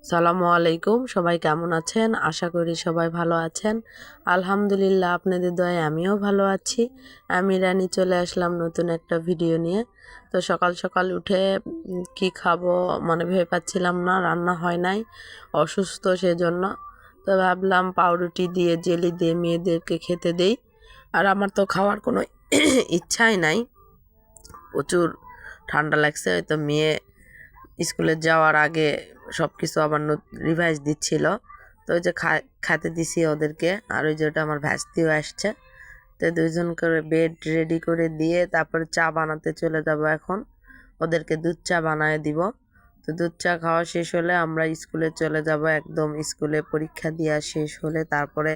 সালামু আলাইকুম, সবাই কেমন আছেন? আশা করি সবাই ভালো আছেন। আলহামদুলিল্লাহ, আপনাদের দয়ায় আমিও ভালো আছি। আমি রানী চলে আসলাম নতুন একটা ভিডিও নিয়ে। তো সকাল সকাল উঠে কি খাবো ভেবে পাচ্ছিলাম না, রান্না হয় নাই, অসুস্থ সেজন্য। তো ভাবলাম পাউরুটি দিয়ে জেলি দিয়ে মেয়েদেরকে খেতে দেই। আর আমার তো খাওয়ার কোনো ইচ্ছাই নাই, প্রচুর ঠান্ডা লাগছে। তো মেয়ে স্কুলে যাওয়ার আগে সব কিছু আবার রিভাইজ দিচ্ছিল। তো ওই যে খেতে দিছি ওদেরকে, আর ওই যে ওটা আমার ভাস্তিও আসছে। তো দুইজন করে বেড রেডি করে দিয়ে তারপরে চা বানাতে চলে যাব। এখন ওদেরকে দুধ চা বানায় দিব। তো দুধ চা খাওয়া শেষ হলে আমরা স্কুলে চলে যাব। একদম স্কুলে পরীক্ষা দেওয়া শেষ হলে তারপরে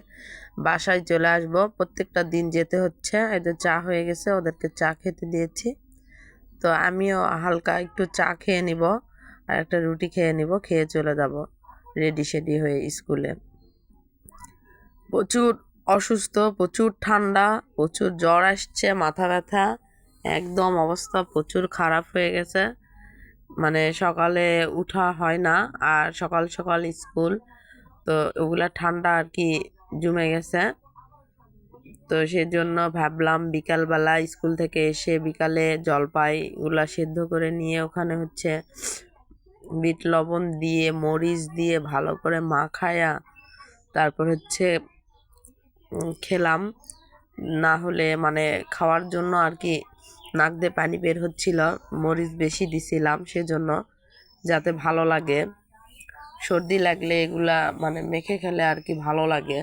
বাসায় চলে আসব। প্রত্যেকটা দিন যেতে হচ্ছে। এদের চা হয়ে গেছে, ওদেরকে চা খেতে দিয়েছি। তো আমিও হালকা একটু চা খেয়ে নিব আর একটা রুটি খেয়ে নিব, খেয়ে চলে যাব রেডি সেডি হয়ে স্কুলে। প্রচুর অসুস্থ, প্রচুর ঠান্ডা, প্রচুর জ্বর আসছে, মাথা ব্যথা, একদম অবস্থা প্রচুর খারাপ হয়ে গেছে। সকালে উঠা হয় না, আর সকাল সকাল স্কুল, তো ওগুলা ঠান্ডা আর কি জমে গেছে। তো সেজন্য ভাবলাম বিকালবেলা স্কুল থেকে এসে বিকালে জলপাইগুলা সেদ্ধ করে নিয়ে ওখানে বিট লবণ দিয়ে মরিচ দিয়ে ভালো করে মাখায়া তারপর খেলাম। না হলে খাওয়ার জন্য আর কি নাক দিয়ে পানি বের হচ্ছিল, মরিচ বেশি দিছিলাম সেজন্য, যাতে ভালো লাগে। সর্দি লাগলে এগুলা মেখে খেলে আর কি ভালো লাগে।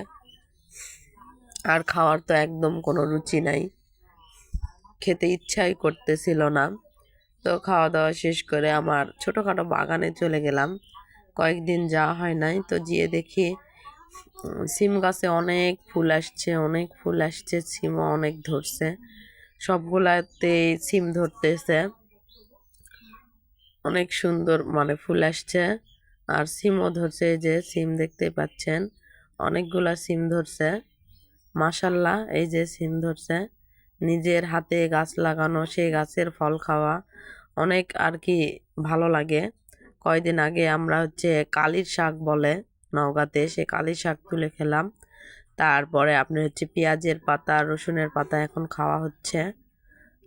আর খাওয়ার তো একদম কোনো রুচি নাই, খেতে ইচ্ছাই করতেছিল না। তো খাওয়া দাওয়া শেষ করে আমার ছোটোখাটো বাগানে চলে গেলাম। কয়েকদিন যাওয়া হয় নাই, তো গিয়ে দেখি সিম গাছে অনেক ফুল আসছে, অনেক ফুল আসছে, সিমও অনেক ধরছে, সবগুলাতে সিম ধরতেছে, অনেক সুন্দর ফুল আসছে আর সিমও ধরছে। এই যে সিম দেখতে পাচ্ছেন, অনেকগুলা সিম ধরছে, মাশাল্লাহ। এই যে সিম ধরছে, নিজের হাতে গাছ লাগানো, সেই গাছের ফল খাওয়া অনেক আর কি ভালো লাগে। কয়দিন আগে আমরা কালির শাক বলে নওগাঁতে, সে কালির শাক তুলে খেলাম। তারপরে আপনি পেঁয়াজের পাতা, রসুনের পাতা এখন খাওয়া হচ্ছে,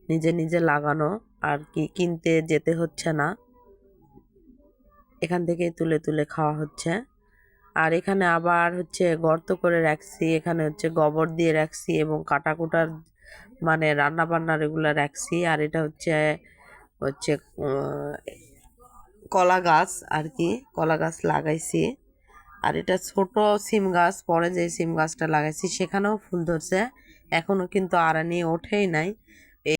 নিজে নিজে লাগানো আর কি, কিনতে যেতে হচ্ছে না, এখান থেকেই তুলে তুলে খাওয়া হচ্ছে। আর এখানে আবার গর্ত করে রাখছি, এখানে গোবর দিয়ে রাখছি এবং কাটাকুটার রান্না বান্নার এগুলো রাখছি। আর এটা হচ্ছে কলা গাছ আর কি, কলা গাছ লাগাইছি। আর এটা ছোট সিম গাছ, পরে যে সিম গাছটা লাগাইছি সেখানেও ফুল ধরছে, এখনো কিন্তু আরানি ওঠেই নাই।